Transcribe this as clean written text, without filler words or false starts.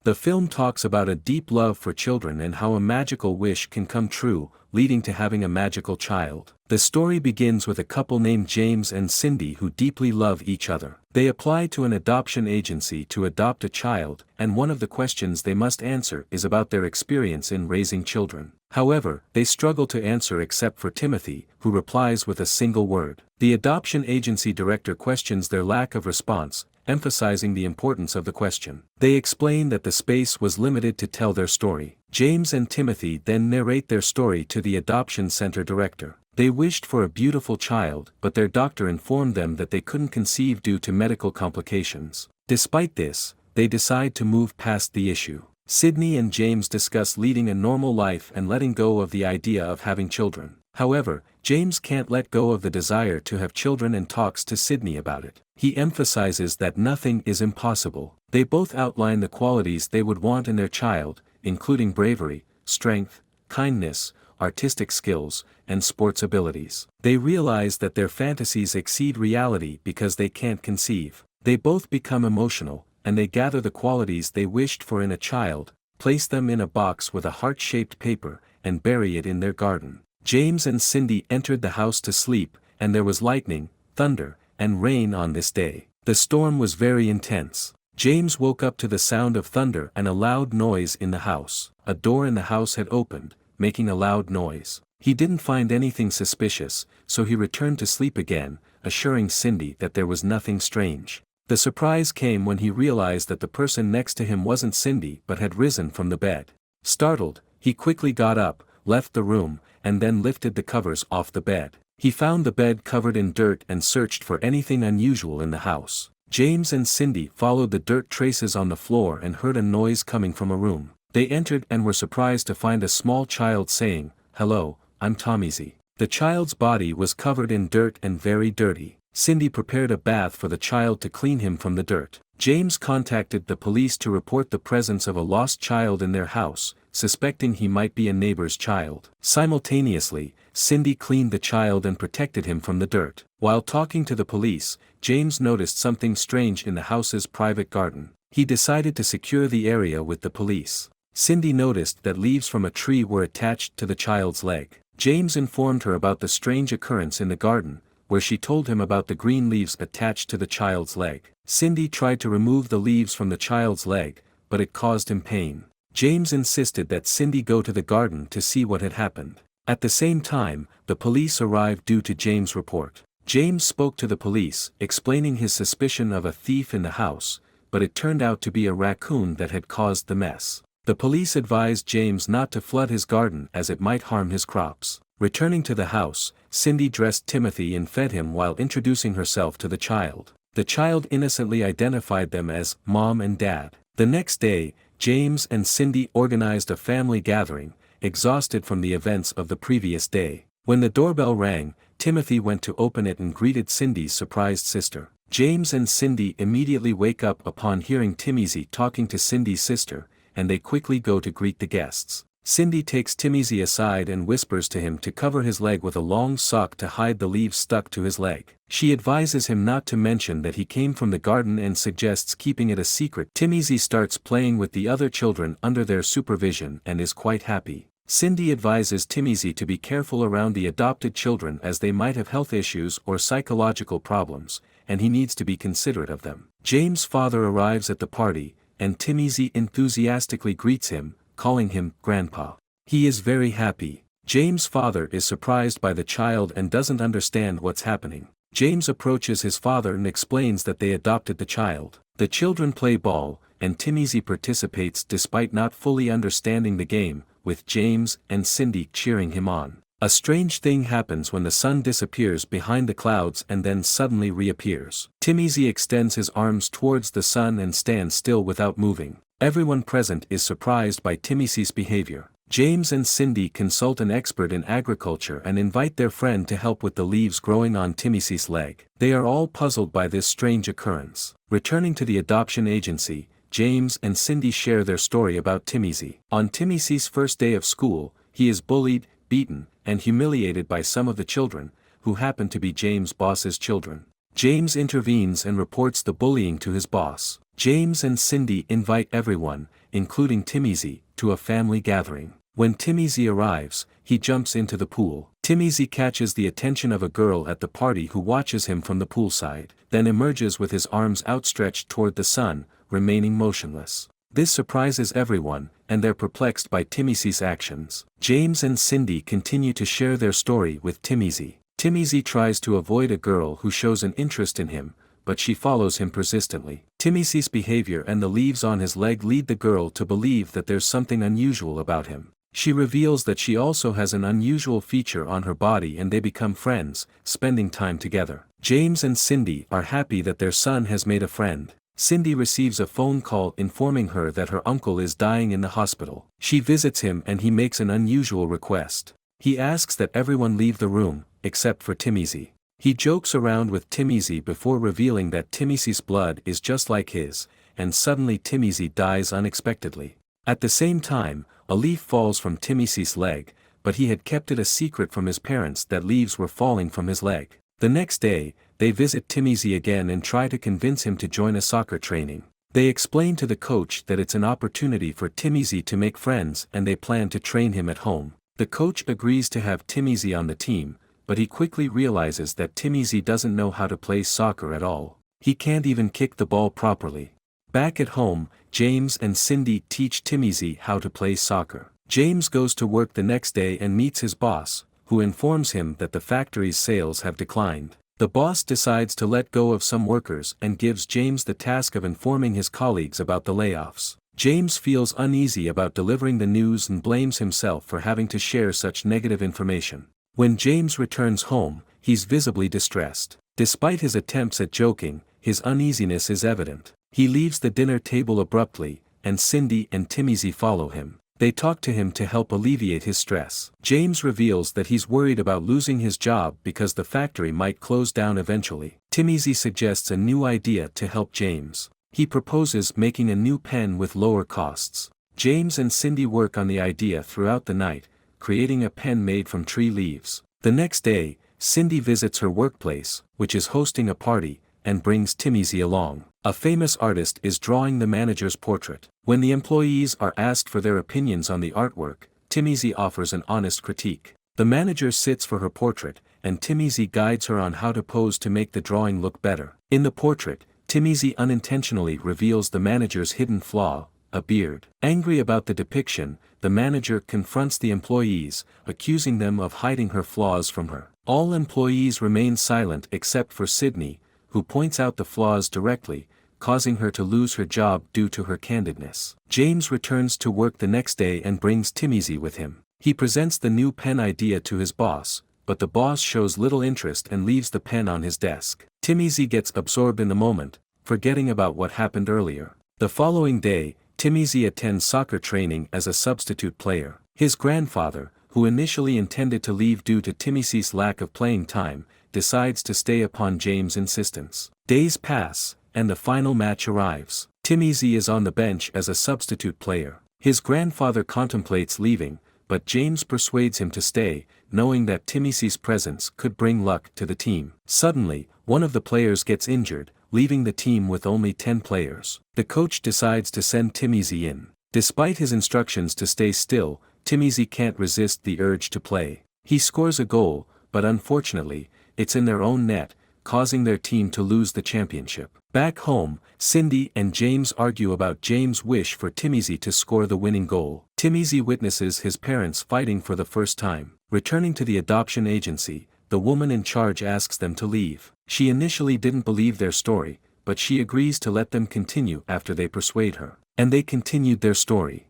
The film talks about a deep love for children and how a magical wish can come true, leading to having a magical child. The story begins with a couple named James and Cindy who deeply love each other. They apply to an adoption agency to adopt a child, and one of the questions they must answer is about their experience in raising children. However, they struggle to answer except for Timothy, who replies with a single word. The adoption agency director questions their lack of response, emphasizing the importance of the question. They explain that the space was limited to tell their story. James and Timothy then narrate their story to the adoption center director. They wished for a beautiful child, but their doctor informed them that they couldn't conceive due to medical complications. Despite this, they decide to move past the issue. Sydney and James discuss leading a normal life and letting go of the idea of having children. However, James can't let go of the desire to have children and talks to Sydney about it. He emphasizes that nothing is impossible. They both outline the qualities they would want in their child, including bravery, strength, kindness, artistic skills, and sports abilities. They realize that their fantasies exceed reality because they can't conceive. They both become emotional, and they gather the qualities they wished for in a child, place them in a box with a heart-shaped paper, and bury it in their garden. James and Cindy entered the house to sleep, and there was lightning, thunder, and rain on this day. The storm was very intense. James woke up to the sound of thunder and a loud noise in the house. A door in the house had opened, making a loud noise. He didn't find anything suspicious, so he returned to sleep again, assuring Cindy that there was nothing strange. The surprise came when he realized that the person next to him wasn't Cindy but had risen from the bed. Startled, he quickly got up, left the room, and then lifted the covers off the bed. He found the bed covered in dirt and searched for anything unusual in the house. James and Cindy followed the dirt traces on the floor and heard a noise coming from a room. They entered and were surprised to find a small child saying, "Hello, I'm Tommyzy." The child's body was covered in dirt and very dirty. Cindy prepared a bath for the child to clean him from the dirt. James contacted the police to report the presence of a lost child in their house, suspecting he might be a neighbor's child. Simultaneously, Cindy cleaned the child and protected him from the dirt. While talking to the police, James noticed something strange in the house's private garden. He decided to secure the area with the police. Cindy noticed that leaves from a tree were attached to the child's leg. James informed her about the strange occurrence in the garden, where she told him about the green leaves attached to the child's leg. Cindy tried to remove the leaves from the child's leg, but it caused him pain. James insisted that Cindy go to the garden to see what had happened. At the same time, the police arrived due to James' report. James spoke to the police, explaining his suspicion of a thief in the house, but it turned out to be a raccoon that had caused the mess. The police advised James not to flood his garden as it might harm his crops. Returning to the house, Cindy dressed Timothy and fed him while introducing herself to the child. The child innocently identified them as Mom and Dad. The next day, James and Cindy organized a family gathering, exhausted from the events of the previous day. When the doorbell rang, Timothy went to open it and greeted Cindy's surprised sister. James and Cindy immediately wake up upon hearing Timothy talking to Cindy's sister, and they quickly go to greet the guests. Cindy takes Timothy aside and whispers to him to cover his leg with a long sock to hide the leaves stuck to his leg. She advises him not to mention that he came from the garden and suggests keeping it a secret. Timothy starts playing with the other children under their supervision and is quite happy. Cindy advises Timothy to be careful around the adopted children as they might have health issues or psychological problems, and he needs to be considerate of them. James' father arrives at the party, and Timothy enthusiastically greets him, calling him Grandpa. He is very happy. James' father is surprised by the child and doesn't understand what's happening. James approaches his father and explains that they adopted the child. The children play ball, and Timothy participates despite not fully understanding the game, with James and Cindy cheering him on. A strange thing happens when the sun disappears behind the clouds and then suddenly reappears. Timothy extends his arms towards the sun and stands still without moving. Everyone present is surprised by Timothy's behavior. James and Cindy consult an expert in agriculture and invite their friend to help with the leaves growing on Timothy's leg. They are all puzzled by this strange occurrence. Returning to the adoption agency, James and Cindy share their story about Timothy. On Timothy's first day of school, he is bullied, beaten, and humiliated by some of the children, who happen to be James' boss's children. James intervenes and reports the bullying to his boss. James and Cindy invite everyone, including Timmy, to a family gathering. When Timmy arrives, he jumps into the pool. Timmy catches the attention of a girl at the party who watches him from the poolside, then emerges with his arms outstretched toward the sun, remaining motionless. This surprises everyone, and they're perplexed by Timmy's actions. James and Cindy continue to share their story with Timmy. Timmy tries to avoid a girl who shows an interest in him, but she follows him persistently. Timmy's behavior and the leaves on his leg lead the girl to believe that there's something unusual about him. She reveals that she also has an unusual feature on her body, and they become friends, spending time together. James and Cindy are happy that their son has made a friend. Cindy receives a phone call informing her that her uncle is dying in the hospital. She visits him and he makes an unusual request. He asks that everyone leave the room, except for Timmy. He jokes around with Timmy before revealing that Timmy's blood is just like his, and suddenly Timmy dies unexpectedly. At the same time, a leaf falls from Timmy's leg, but he had kept it a secret from his parents that leaves were falling from his leg. The next day, they visit Timmy again and try to convince him to join a soccer training. They explain to the coach that it's an opportunity for Timmy to make friends and they plan to train him at home. The coach agrees to have Timmy on the team, but he quickly realizes that Timmy doesn't know how to play soccer at all. He can't even kick the ball properly. Back at home, James and Cindy teach Timmy how to play soccer. James goes to work the next day and meets his boss, who informs him that the factory's sales have declined. The boss decides to let go of some workers and gives James the task of informing his colleagues about the layoffs. James feels uneasy about delivering the news and blames himself for having to share such negative information. When James returns home, he's visibly distressed. Despite his attempts at joking, his uneasiness is evident. He leaves the dinner table abruptly, and Cindy and Timmy follow him. They talk to him to help alleviate his stress. James reveals that he's worried about losing his job because the factory might close down eventually. Timmy suggests a new idea to help James. He proposes making a new pen with lower costs. James and Cindy work on the idea throughout the night, creating a pen made from tree leaves. The next day, Cindy visits her workplace, which is hosting a party, and brings Timmy along. A famous artist is drawing the manager's portrait. When the employees are asked for their opinions on the artwork, Timmy offers an honest critique. The manager sits for her portrait, and Timmy guides her on how to pose to make the drawing look better. In the portrait, Timmy unintentionally reveals the manager's hidden flaw, a beard. Angry about the depiction, the manager confronts the employees, accusing them of hiding her flaws from her. All employees remain silent except for Sydney, who points out the flaws directly, causing her to lose her job due to her candidness. James returns to work the next day and brings Timmy with him. He presents the new pen idea to his boss, but the boss shows little interest and leaves the pen on his desk. Timmy gets absorbed in the moment, forgetting about what happened earlier. The following day, Timmy attends soccer training as a substitute player. His grandfather, who initially intended to leave due to Timmy's lack of playing time, decides to stay upon James' insistence. Days pass, and the final match arrives. Timmy is on the bench as a substitute player. His grandfather contemplates leaving, but James persuades him to stay, knowing that Timmy's presence could bring luck to the team. Suddenly, one of the players gets injured, leaving the team with only 10 players. The coach decides to send Timmy in. Despite his instructions to stay still, Timmy can't resist the urge to play. He scores a goal, but unfortunately, it's in their own net, causing their team to lose the championship. Back home, Cindy and James argue about James' wish for Timmy to score the winning goal. Timmy witnesses his parents fighting for the first time. Returning to the adoption agency, the woman in charge asks them to leave. She initially didn't believe their story, but she agrees to let them continue after they persuade her. And they continued their story.